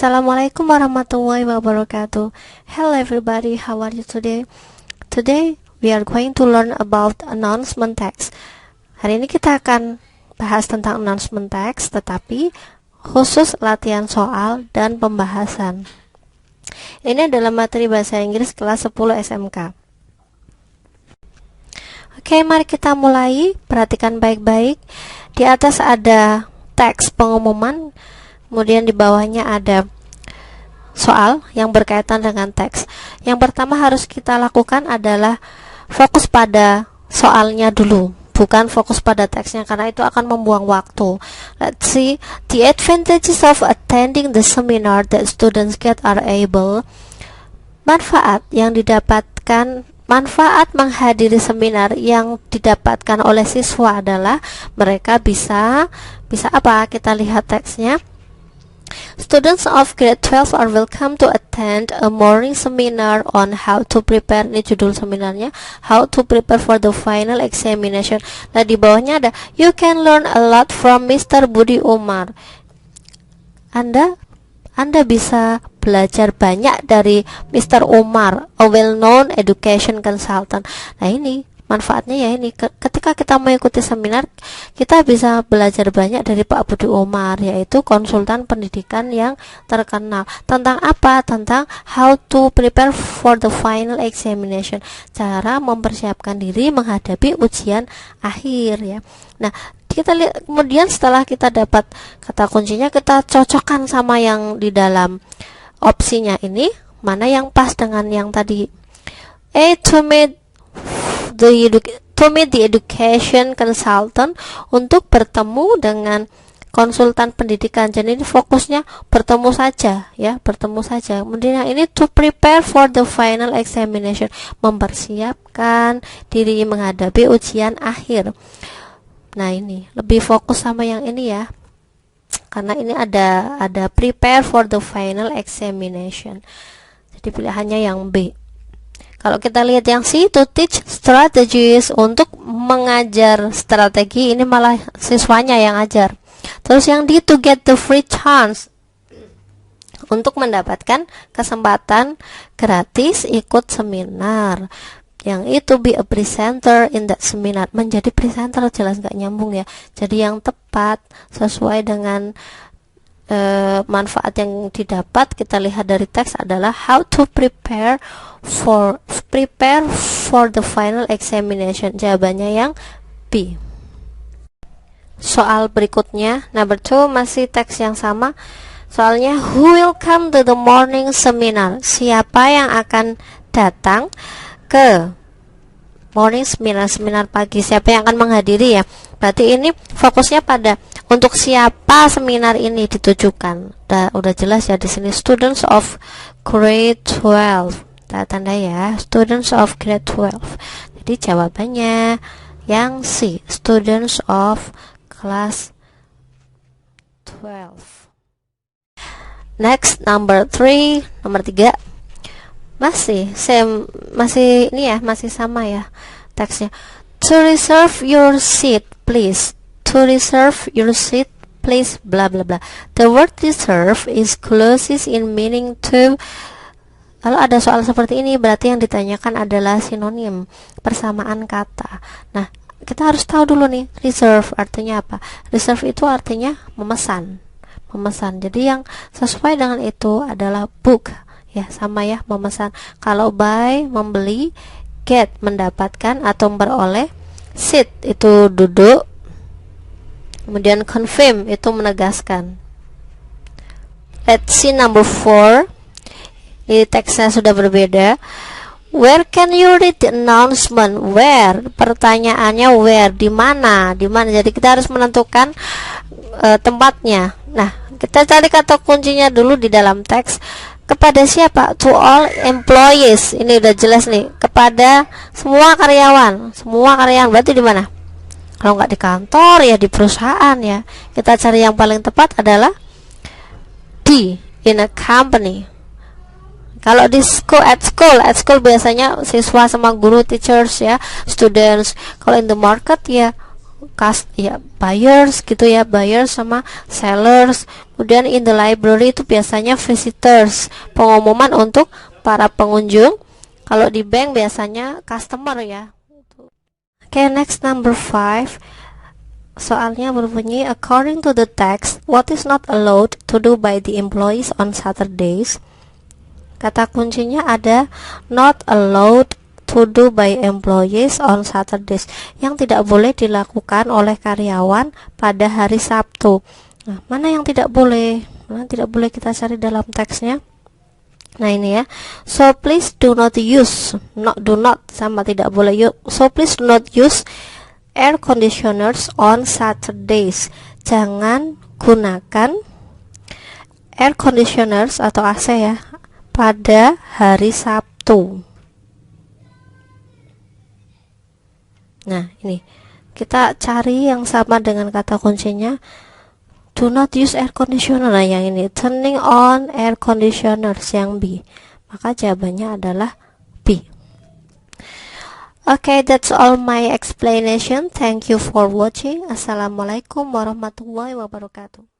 Assalamualaikum warahmatullahi wabarakatuh. Hello everybody, how are you today? Today we are going to learn about announcement text. Hari ini kita akan bahas tentang announcement text, tetapi khusus latihan soal dan pembahasan. Ini adalah materi bahasa Inggris kelas 10 SMK. Oke, mari kita mulai. Perhatikan baik-baik. Di atas ada teks pengumuman, kemudian di bawahnya ada soal yang berkaitan dengan teks. Yang pertama harus kita lakukan adalah fokus pada soalnya dulu, bukan fokus pada teksnya, karena itu akan membuang waktu. Let's see the advantages of attending the seminar that students get are able. Manfaat menghadiri seminar yang didapatkan oleh siswa adalah mereka bisa apa? Kita lihat teksnya. Students of grade 12 are welcome to attend a morning seminar on how to prepare. Ini judul seminarnya, how to prepare for the final examination. Nah, di bawahnya ada you can learn a lot from Mr. Budi Umar. Anda bisa belajar banyak dari Mr. Umar, a well-known education consultant. Nah, ini manfaatnya ya, ini ketika kita mengikuti seminar, kita bisa belajar banyak dari Pak Budi Umar, yaitu konsultan pendidikan yang terkenal. Tentang apa? Tentang how to prepare for the final examination, cara mempersiapkan diri menghadapi ujian akhir ya. Nah, kita lihat kemudian setelah kita dapat kata kuncinya, kita cocokkan sama yang di dalam opsinya ini, mana yang pas dengan yang tadi. To meet the education consultant, untuk bertemu dengan konsultan pendidikan. Jadi ini fokusnya bertemu saja ya, bertemu saja. Kemudian yang ini to prepare for the final examination, mempersiapkan diri menghadapi ujian akhir. Nah, ini lebih fokus sama yang ini ya, karena ini ada prepare for the final examination. Jadi pilihannya yang B. Kalau kita lihat yang C, to teach strategies, untuk mengajar strategi, ini malah siswanya yang ajar. Terus yang D, to get the free chance, untuk mendapatkan kesempatan gratis ikut seminar. Yang itu be a presenter in that seminar, menjadi presenter, jelas nggak nyambung ya. Jadi yang tepat sesuai dengan manfaat yang didapat, kita lihat dari teks adalah how to prepare for the final examination. Jawabannya yang B. Soal berikutnya, number 2, masih teks yang sama. Soalnya, who will come to the morning seminar? Siapa yang akan datang ke morning seminar pagi? Siapa yang akan menghadiri ya? Berarti ini fokusnya pada untuk siapa seminar ini ditujukan. Udah jelas ya di sini, students of grade 12. Tanda ya, students of grade 12. Jadi jawabannya yang C, students of class 12. Next, number 3, nomor 3. Masih ini ya, masih sama ya teksnya. To reserve your seat, please. To reserve your seat, please, bla bla bla. The word reserve is closest in meaning to. Kalau ada soal seperti ini, berarti yang ditanyakan adalah sinonim, persamaan kata. Nah, kita harus tahu dulu nih, reserve artinya apa. Reserve itu artinya memesan. Jadi yang sesuai dengan itu adalah book. Ya, sama ya, memesan. Kalau buy, membeli, get, mendapatkan atau memperoleh, sit, itu duduk, kemudian confirm, itu menegaskan. Let's see number 4. Ini teksnya sudah berbeda. Where can you read the announcement? Where? Pertanyaannya where, di mana? Jadi kita harus menentukan tempatnya. Nah, kita cari kata kuncinya dulu di dalam teks. Kepada siapa? To all employees. Ini udah jelas nih, kepada semua karyawan. Berarti di mana? Kalau nggak di kantor ya di perusahaan ya. Kita cari yang paling tepat adalah D, in a company. Kalau di at school biasanya siswa sama guru, teachers ya, students. Kalau in the market ya buyers gitu ya, buyers sama sellers. Kemudian in the library itu biasanya visitors, pengumuman untuk para pengunjung. Kalau di bank biasanya customer ya. Oke, next number 5. Soalnya berbunyi, according to the text, what is not allowed to do by the employees on Saturdays? Kata kuncinya ada not allowed to do by employees on Saturdays, yang tidak boleh dilakukan oleh karyawan pada hari Sabtu. Nah, mana yang tidak boleh? Mana tidak boleh kita cari dalam teksnya? Nah, ini ya. So please do not use, do not sama tidak boleh. So please do not use air conditioners on Saturdays. Jangan gunakan air conditioners atau AC ya pada hari Sabtu. Nah, ini kita cari yang sama dengan kata kuncinya. Do not use air conditioner. Nah, yang ini turning on air conditioners yang B. Maka jawabannya adalah B. Okay, that's all my explanation. Thank you for watching. Assalamualaikum warahmatullahi wabarakatuh.